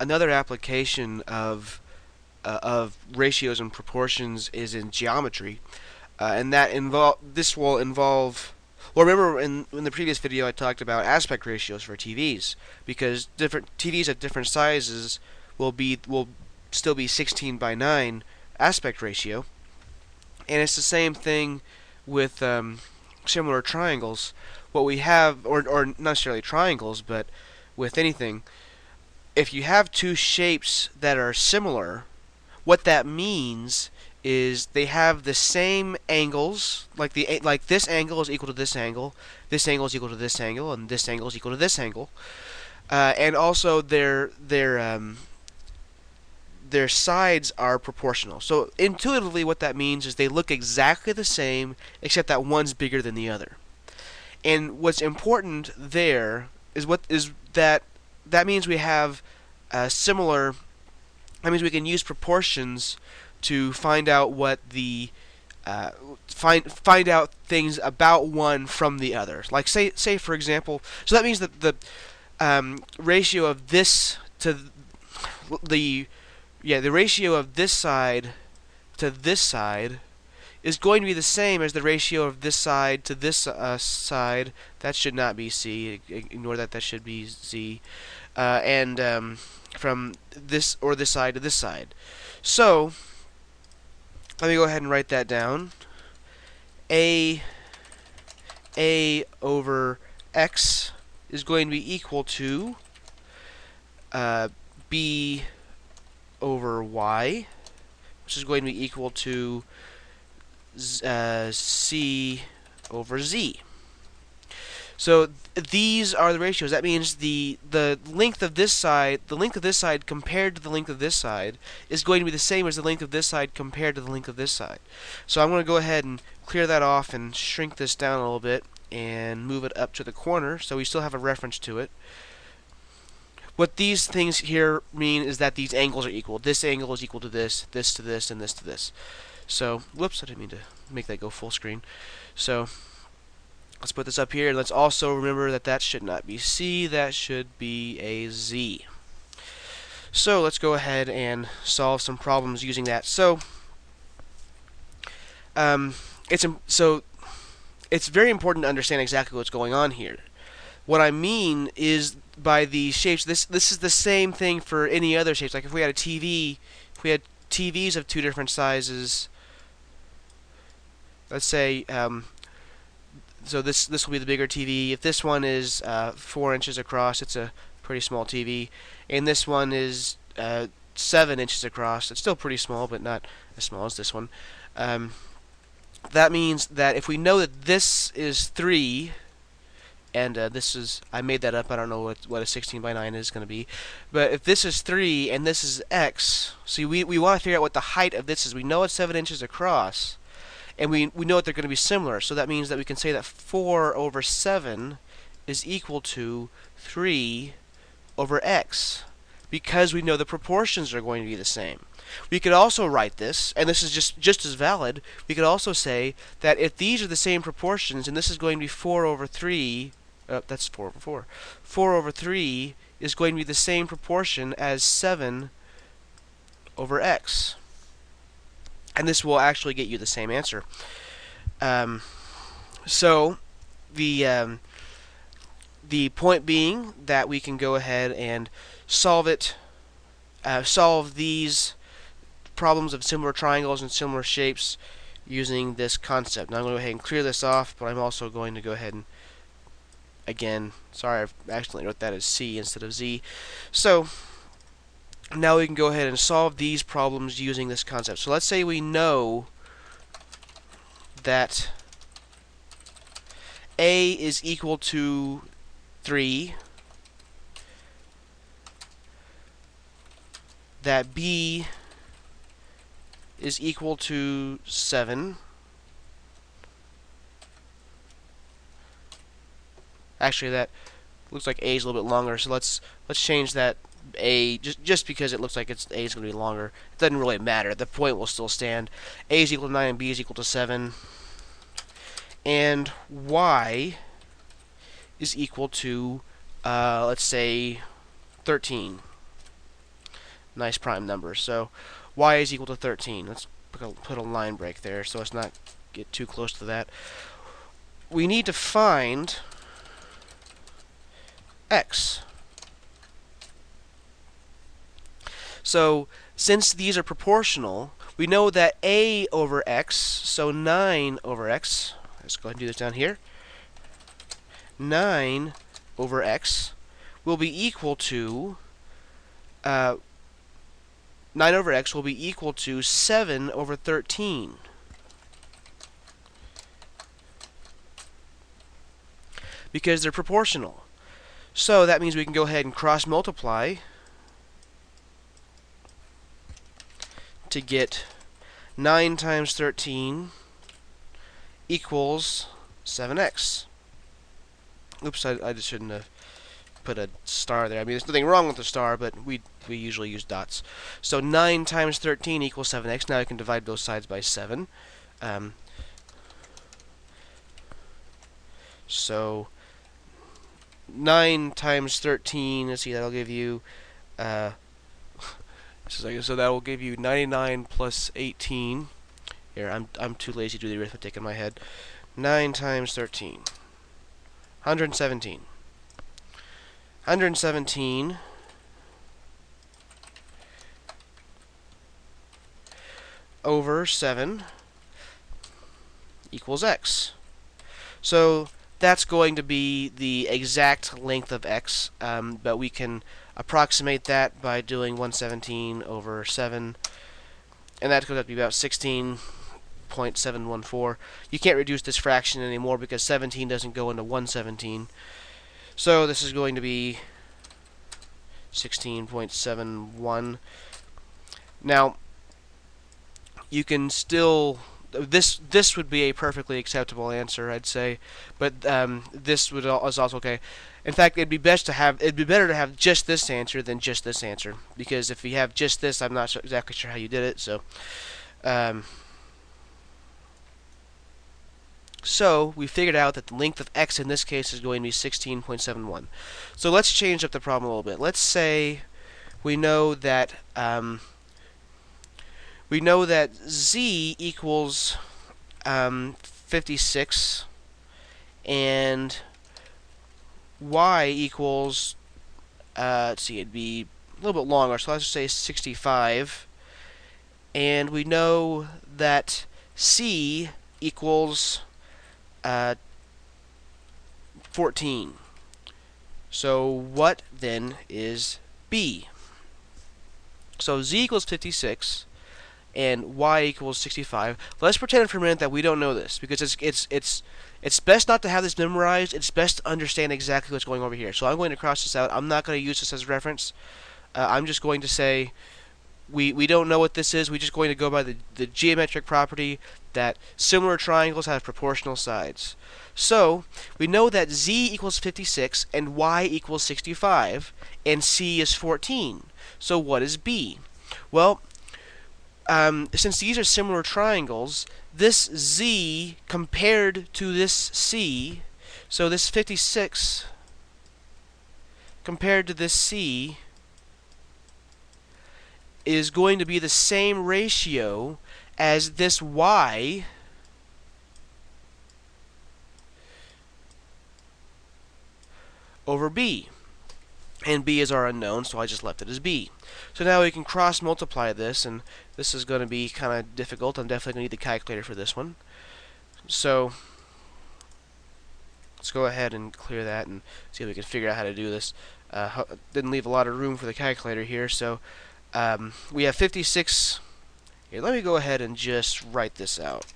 another application of ratios and proportions is in geometry, and this will involve. Well, remember in the previous video I talked about aspect ratios for TVs, because different TVs at different sizes will still be 16 by 9 aspect ratio, and it's the same thing with similar triangles. What we have, or not necessarily triangles, but with anything, if you have two shapes that are similar, what that means is they have the same angles, like this angle is equal to this angle is equal to this angle, and this angle is equal to this angle, and also their sides are proportional. So intuitively, what that means is they look exactly the same, except that one's bigger than the other. And what's important there is that means we have similar. That means we can use proportions to find out what the find out things about one from the other. Like say for example, so that means that the ratio of this to the the ratio of this side to this side is going to be the same as the ratio of this side to this side. That should not be C. Ignore that. That should be Z. And from this side to this side. So let me go ahead and write that down. A over X is going to be equal to B over Y, which is going to be equal to C over Z. So these are the ratios. That means the length of this side compared to the length of this side is going to be the same as the length of this side compared to the length of this side. So I'm going to go ahead and clear that off and shrink this down a little bit and move it up to the corner so we still have a reference to it. What these things here mean is that these angles are equal. This angle is equal to this to this, and this to this. So, whoops, I didn't mean to make that go full screen. So let's put this up here, and let's also remember that that should not be C, that should be a Z. So let's go ahead and solve some problems using that. So it's very important to understand exactly what's going on here. What I mean is by the shapes, this is the same thing for any other shapes. Like if we had a TV, if we had TVs of two different sizes, let's say so this will be the bigger TV. If this one is 4 inches across, it's a pretty small TV, and this one is 7 inches across. It's still pretty small, but not as small as this one. That means that if we know that this is 3, and this is, I made that up, I don't know what a 16 by 9 is going to be, but if this is 3 and this is X, see we want to figure out what the height of this is. We know it's 7 inches across, and we know that they're going to be similar, so that means that we can say that 4 over 7 is equal to 3 over X, because we know the proportions are going to be the same. We could also write this, and this is just as valid, we could also say that if these are the same proportions, and this is going to be 4 over 3, that's 4 over 4, 4 over 3 is going to be the same proportion as 7 over X. And this will actually get you the same answer. So the point being that we can go ahead and solve these problems of similar triangles and similar shapes using this concept. Now I'm going to go ahead and clear this off, but I'm also going to go ahead and, again, sorry, I accidentally wrote that as C instead of Z. So now we can go ahead and solve these problems using this concept. So let's say we know that A is equal to 3, that B is equal to 7. Actually, that looks like A is a little bit longer, so let's change that A just because it looks like A is going to be longer. It doesn't really matter. The point will still stand. A is equal to 9 and B is equal to 7. And Y is equal to, let's say, 13. nice prime number. So y is equal to 13. Let's put a line break there so let's not get too close to that. We need to find x. So since these are proportional, we know that a over x, so 9 over x, let's go ahead and do this down here, 9 over x will be equal to 9 over x will be equal to 7 over 13. Because they're proportional. So that means we can go ahead and cross multiply to get 9 times 13 equals 7x. Oops, I just shouldn't have put a star there. I mean, there's nothing wrong with the star, but we usually use dots. So 9 times 13 equals 7x. Now I can divide both sides by 7. So 9 times 13, let's see, that'll give you, so that will give you 99 plus 18. Here, I'm too lazy to do the arithmetic in my head. 9 times 13. 117. 117 over 7 equals x. So that's going to be the exact length of x, but we can approximate that by doing 117 over 7, and that goes up to be about 16.714. You can't reduce this fraction anymore because 17 doesn't go into 117. So this is going to be 16.71. Now, you can still, this would be a perfectly acceptable answer, I'd say, but this is also okay. In fact, it'd be better to have just this answer than just this answer, because if you have just this, I'm not exactly sure how you did it. So we figured out that the length of x in this case is going to be 16.71. So let's change up the problem a little bit. Let's say we know that z equals 56 and y equals let's see, it'd be a little bit longer, so let's just say 65, and we know that c equals 14. So what then is b? So z equals 56 and y equals 65. Let's pretend for a minute that we don't know this, because it's best not to have this memorized. It's best to understand exactly what's going over here. So I'm going to cross this out. I'm not going to use this as reference. I'm just going to say we don't know what this is. We're just going to go by the geometric property that similar triangles have proportional sides. So we know that z equals 56 and y equals 65 and c is 14. So what is b? Well, since these are similar triangles, this z compared to this c, so this 56 compared to this c is going to be the same ratio as this y over b. And b is our unknown, so I just left it as b. So now we can cross multiply this, and this is going to be kind of difficult. I'm definitely going to need the calculator for this one. So let's go ahead and clear that and see if we can figure out how to do this. Didn't leave a lot of room for the calculator here, so we have 56. Here, let me go ahead and just write this out.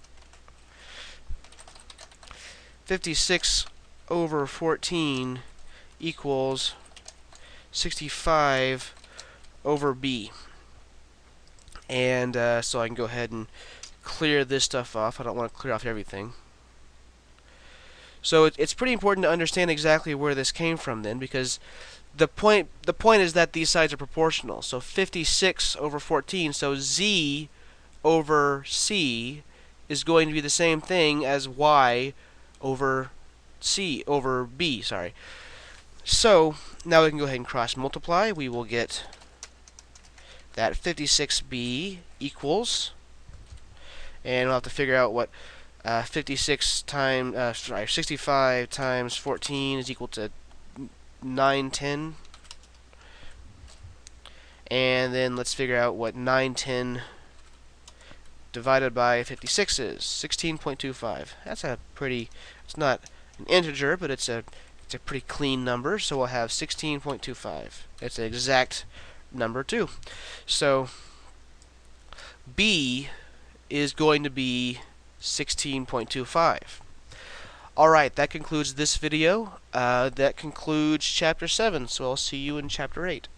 56 over 14 equals 65 over b. And so I can go ahead and clear this stuff off. I don't want to clear off everything. So it's pretty important to understand exactly where this came from then, because the point is that these sides are proportional. So 56 over 14, so z over c is going to be the same thing as y over b, sorry. So now we can go ahead and cross multiply. We will get that 56b equals, and we'll have to figure out what 65 times 14 is equal to 910. And then let's figure out what 910 divided by 56 is. 16.25. That's a pretty, it's not an integer, but it's a pretty clean number, so we'll have 16.25. It's an exact number too. So B is going to be 16.25. Alright, that concludes this video. That concludes Chapter 7, so I'll see you in Chapter 8.